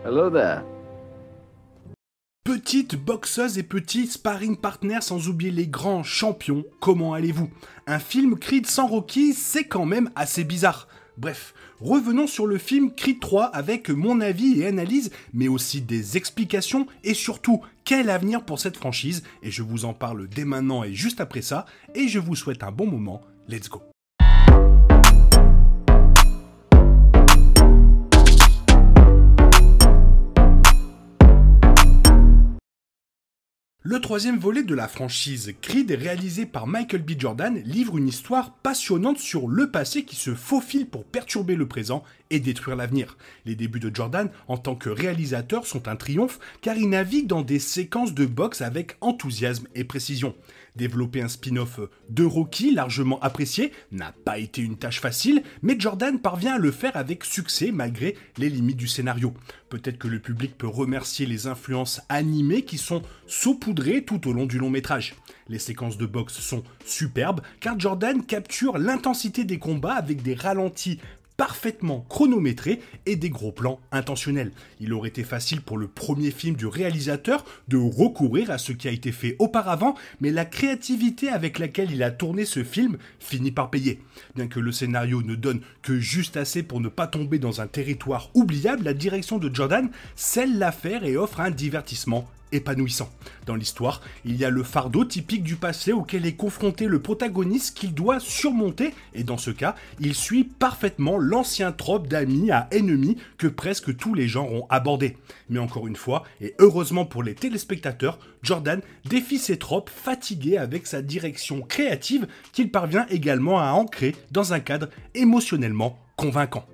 Hello there. Petite boxeuse et petit sparring partner sans oublier les grands champions, comment allez-vous? Un film Creed sans Rocky, c'est quand même assez bizarre. Bref, revenons sur le film Creed 3 avec mon avis et analyse, mais aussi des explications et surtout quel avenir pour cette franchise, et je vous en parle dès maintenant et juste après ça, et je vous souhaite un bon moment, let's go. Le troisième volet de la franchise Creed, réalisé par Michael B. Jordan, livre une histoire passionnante sur le passé qui se faufile pour perturber le présent et détruire l'avenir. Les débuts de Jordan en tant que réalisateur sont un triomphe car il navigue dans des séquences de boxe avec enthousiasme et précision. Développer un spin-off de Rocky largement apprécié n'a pas été une tâche facile, mais Jordan parvient à le faire avec succès malgré les limites du scénario. Peut-être que le public peut remercier les influences animées qui sont saupoudrées tout au long du long métrage. Les séquences de boxe sont superbes car Jordan capture l'intensité des combats avec des ralentis parfaitement chronométré et des gros plans intentionnels. Il aurait été facile pour le premier film du réalisateur de recourir à ce qui a été fait auparavant, mais la créativité avec laquelle il a tourné ce film finit par payer. Bien que le scénario ne donne que juste assez pour ne pas tomber dans un territoire oubliable, la direction de Jordan scelle l'affaire et offre un divertissement épanouissant. Dans l'histoire, il y a le fardeau typique du passé auquel est confronté le protagoniste qu'il doit surmonter, et dans ce cas, il suit parfaitement l'ancien trope d'amis à ennemis que presque tous les genres ont abordé. Mais encore une fois, et heureusement pour les téléspectateurs, Jordan défie ces tropes fatigués avec sa direction créative qu'il parvient également à ancrer dans un cadre émotionnellement convaincant.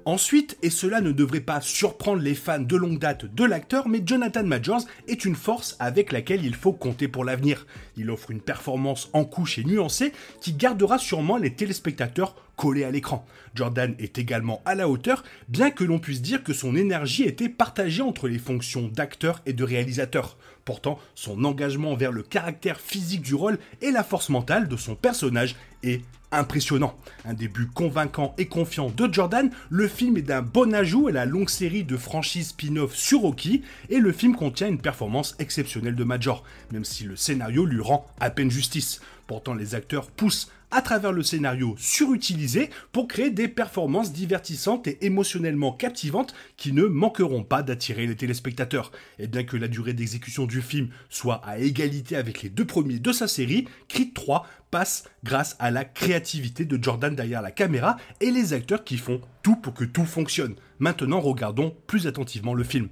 Ensuite, et cela ne devrait pas surprendre les fans de longue date de l'acteur, mais Jonathan Majors est une force avec laquelle il faut compter pour l'avenir. Il offre une performance en couche et nuancée qui gardera sûrement les téléspectateurs collés à l'écran. Jordan est également à la hauteur, bien que l'on puisse dire que son énergie était partagée entre les fonctions d'acteur et de réalisateur. Pourtant, son engagement envers le caractère physique du rôle et la force mentale de son personnage est impressionnant. Un début convaincant et confiant de Jordan, le film est d'un bon ajout à la longue série de franchises spin-off sur Rocky, et le film contient une performance exceptionnelle de Major, même si le scénario lui rend à peine justice. Pourtant, les acteurs poussent à travers le scénario surutilisé pour créer des performances divertissantes et émotionnellement captivantes qui ne manqueront pas d'attirer les téléspectateurs. Et bien que la durée d'exécution du film soit à égalité avec les deux premiers de sa série, Creed 3 passe grâce à la créativité de Jordan derrière la caméra et les acteurs qui font tout pour que tout fonctionne. Maintenant, regardons plus attentivement le film.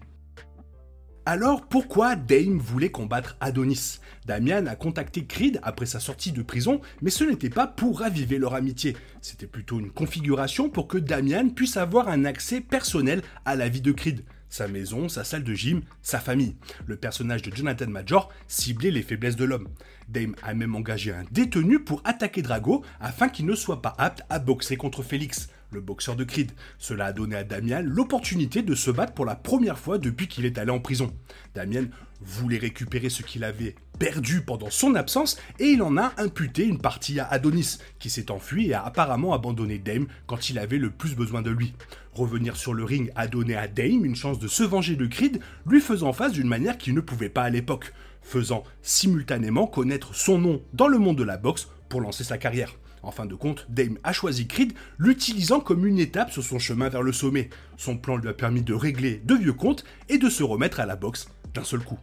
Alors pourquoi Dame voulait combattre Adonis? Damian a contacté Creed après sa sortie de prison, mais ce n'était pas pour raviver leur amitié. C'était plutôt une configuration pour que Damian puisse avoir un accès personnel à la vie de Creed. Sa maison, sa salle de gym, sa famille. Le personnage de Jonathan Major ciblait les faiblesses de l'homme. Dame a même engagé un détenu pour attaquer Drago afin qu'il ne soit pas apte à boxer contre Félix, le boxeur de Creed. Cela a donné à Damian l'opportunité de se battre pour la première fois depuis qu'il est allé en prison. Damian voulait récupérer ce qu'il avait perdu pendant son absence et il en a imputé une partie à Adonis, qui s'est enfui et a apparemment abandonné Dame quand il avait le plus besoin de lui. Revenir sur le ring a donné à Dame une chance de se venger de Creed, lui faisant face d'une manière qu'il ne pouvait pas à l'époque, faisant simultanément connaître son nom dans le monde de la boxe pour lancer sa carrière. En fin de compte, Dame a choisi Creed, l'utilisant comme une étape sur son chemin vers le sommet. Son plan lui a permis de régler de vieux comptes et de se remettre à la boxe d'un seul coup.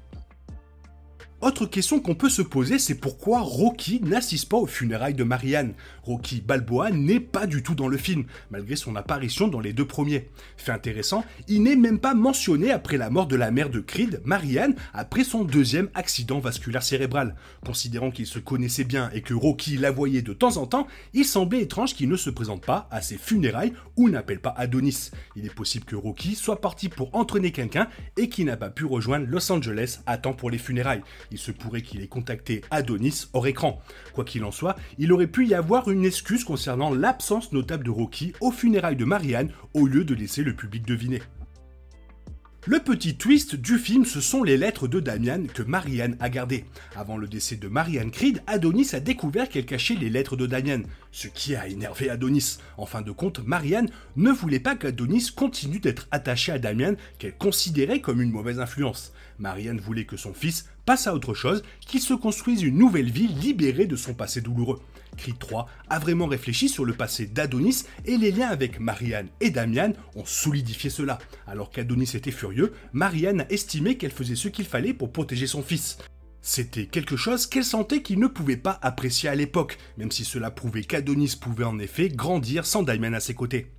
Autre question qu'on peut se poser, c'est pourquoi Rocky n'assiste pas aux funérailles de Marianne. Rocky Balboa n'est pas du tout dans le film, malgré son apparition dans les deux premiers. Fait intéressant, il n'est même pas mentionné après la mort de la mère de Creed, Marianne, après son deuxième accident vasculaire cérébral. Considérant qu'ils se connaissaient bien et que Rocky la voyait de temps en temps, il semblait étrange qu'il ne se présente pas à ses funérailles ou n'appelle pas Adonis. Il est possible que Rocky soit parti pour entraîner quelqu'un et qu'il n'a pas pu rejoindre Los Angeles à temps pour les funérailles. Il se pourrait qu'il ait contacté Adonis hors écran. Quoi qu'il en soit, il aurait pu y avoir une excuse concernant l'absence notable de Rocky aux funérailles de Marianne au lieu de laisser le public deviner. Le petit twist du film, ce sont les lettres de Damian que Marianne a gardées. Avant le décès de Marianne Creed, Adonis a découvert qu'elle cachait les lettres de Damian, ce qui a énervé Adonis. En fin de compte, Marianne ne voulait pas qu'Adonis continue d'être attaché à Damian, qu'elle considérait comme une mauvaise influence. Marianne voulait que son fils passe à autre chose, qu'il se construise une nouvelle vie libérée de son passé douloureux. Creed 3 a vraiment réfléchi sur le passé d'Adonis et les liens avec Marianne et Damian ont solidifié cela. Alors qu'Adonis était furieux, Marianne a estimé qu'elle faisait ce qu'il fallait pour protéger son fils. C'était quelque chose qu'elle sentait qu'il ne pouvait pas apprécier à l'époque, même si cela prouvait qu'Adonis pouvait en effet grandir sans Damian à ses côtés.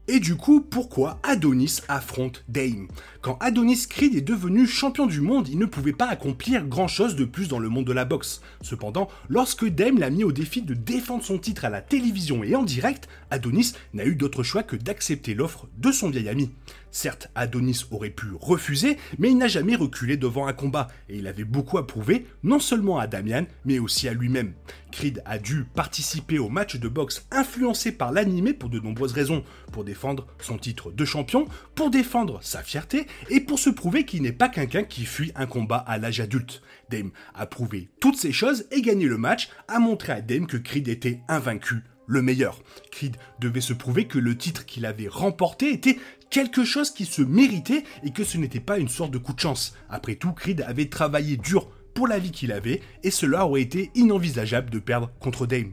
Et du coup, pourquoi Adonis affronte Dame? Quand Adonis Creed est devenu champion du monde, il ne pouvait pas accomplir grand chose de plus dans le monde de la boxe. Cependant, lorsque Dame l'a mis au défi de défendre son titre à la télévision et en direct, Adonis n'a eu d'autre choix que d'accepter l'offre de son vieil ami. Certes, Adonis aurait pu refuser, mais il n'a jamais reculé devant un combat, et il avait beaucoup à prouver, non seulement à Damian, mais aussi à lui-même. Creed a dû participer au match de boxe influencé par l'animé pour de nombreuses raisons, pour défendre son titre de champion, pour défendre sa fierté, et pour se prouver qu'il n'est pas quelqu'un qui fuit un combat à l'âge adulte. Dame a prouvé toutes ces choses et gagné le match, a montré à Dame que Creed était invaincu, le meilleur. Creed devait se prouver que le titre qu'il avait remporté était quelque chose qui se méritait et que ce n'était pas une sorte de coup de chance. Après tout, Creed avait travaillé dur pour la vie qu'il avait et cela aurait été inenvisageable de perdre contre Dame.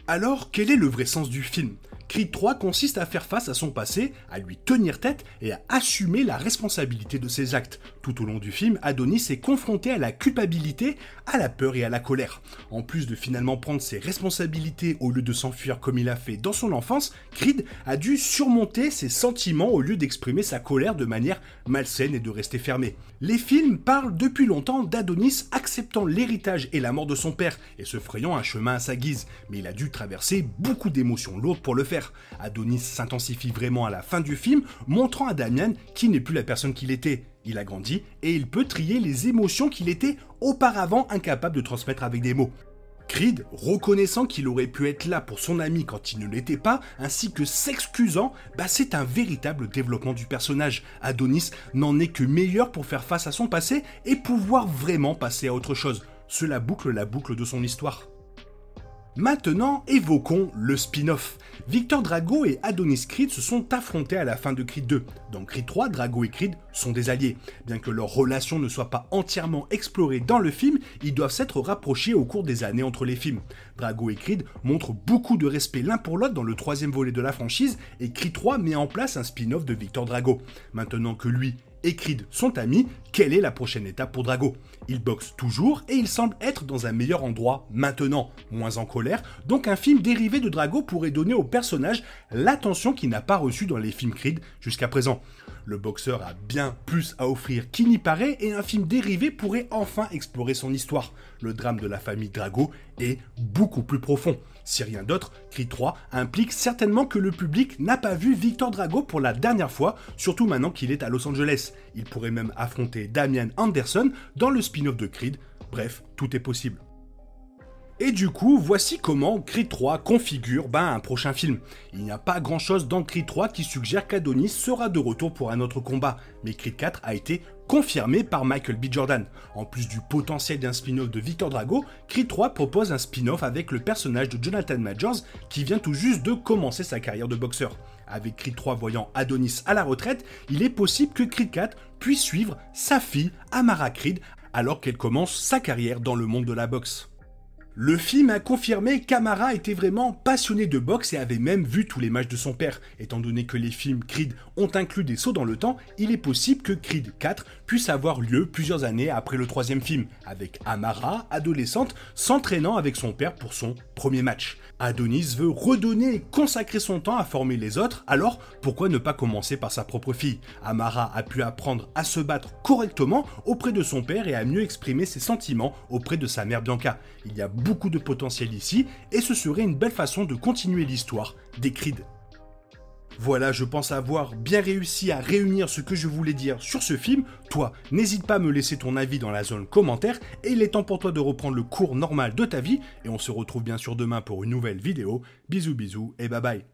Alors, quel est le vrai sens du film? Creed 3 consiste à faire face à son passé, à lui tenir tête et à assumer la responsabilité de ses actes. Tout au long du film, Adonis est confronté à la culpabilité, à la peur et à la colère. En plus de finalement prendre ses responsabilités au lieu de s'enfuir comme il a fait dans son enfance, Creed a dû surmonter ses sentiments au lieu d'exprimer sa colère de manière malsaine et de rester fermé. Les films parlent depuis longtemps d'Adonis acceptant l'héritage et la mort de son père et se frayant un chemin à sa guise, mais il a dû traverser beaucoup d'émotions lourdes pour le faire. Adonis s'intensifie vraiment à la fin du film, montrant à Damian qu'il n'est plus la personne qu'il était. Il a grandi et il peut trier les émotions qu'il était auparavant incapable de transmettre avec des mots. Creed, reconnaissant qu'il aurait pu être là pour son ami quand il ne l'était pas, ainsi que s'excusant, c'est un véritable développement du personnage. Adonis n'en est que meilleur pour faire face à son passé et pouvoir vraiment passer à autre chose. Cela boucle la boucle de son histoire. Maintenant, évoquons le spin-off. Victor Drago et Adonis Creed se sont affrontés à la fin de Creed 2. Dans Creed 3, Drago et Creed sont des alliés. Bien que leur relation ne soit pas entièrement explorée dans le film, ils doivent s'être rapprochés au cours des années entre les films. Drago et Creed montrent beaucoup de respect l'un pour l'autre dans le troisième volet de la franchise et Creed 3 met en place un spin-off de Victor Drago. Maintenant que lui et Creed sont amis, quelle est la prochaine étape pour Drago? Il boxe toujours et il semble être dans un meilleur endroit maintenant, moins en colère, donc un film dérivé de Drago pourrait donner au personnage l'attention qu'il n'a pas reçue dans les films Creed jusqu'à présent. Le boxeur a bien plus à offrir qu'il n'y paraît et un film dérivé pourrait enfin explorer son histoire. Le drame de la famille Drago est beaucoup plus profond. Si rien d'autre, Creed 3 implique certainement que le public n'a pas vu Victor Drago pour la dernière fois, surtout maintenant qu'il est à Los Angeles. Il pourrait même affronter Damian Anderson dans le spin-off de Creed. Bref, tout est possible. Et du coup, voici comment Creed 3 configure un prochain film. Il n'y a pas grand chose dans Creed 3 qui suggère qu'Adonis sera de retour pour un autre combat, mais Creed 4 a été confirmé par Michael B. Jordan. En plus du potentiel d'un spin-off de Victor Drago, Creed 3 propose un spin-off avec le personnage de Jonathan Majors qui vient tout juste de commencer sa carrière de boxeur. Avec Creed 3 voyant Adonis à la retraite, il est possible que Creed 4 puisse suivre sa fille Amara Creed alors qu'elle commence sa carrière dans le monde de la boxe. Le film a confirmé qu'Amara était vraiment passionné de boxe et avait même vu tous les matchs de son père. Étant donné que les films Creed ont inclus des sauts dans le temps, il est possible que Creed 4 puisse avoir lieu plusieurs années après le troisième film, avec Amara, adolescente, s'entraînant avec son père pour son premier match. Adonis veut redonner et consacrer son temps à former les autres, alors pourquoi ne pas commencer par sa propre fille? Amara a pu apprendre à se battre correctement auprès de son père et à mieux exprimer ses sentiments auprès de sa mère Bianca. Il y a beaucoup de potentiel ici et ce serait une belle façon de continuer l'histoire des Creed. Voilà, je pense avoir bien réussi à réunir ce que je voulais dire sur ce film. Toi, n'hésite pas à me laisser ton avis dans la zone commentaire et il est temps pour toi de reprendre le cours normal de ta vie et on se retrouve bien sûr demain pour une nouvelle vidéo. Bisous bisous et bye bye.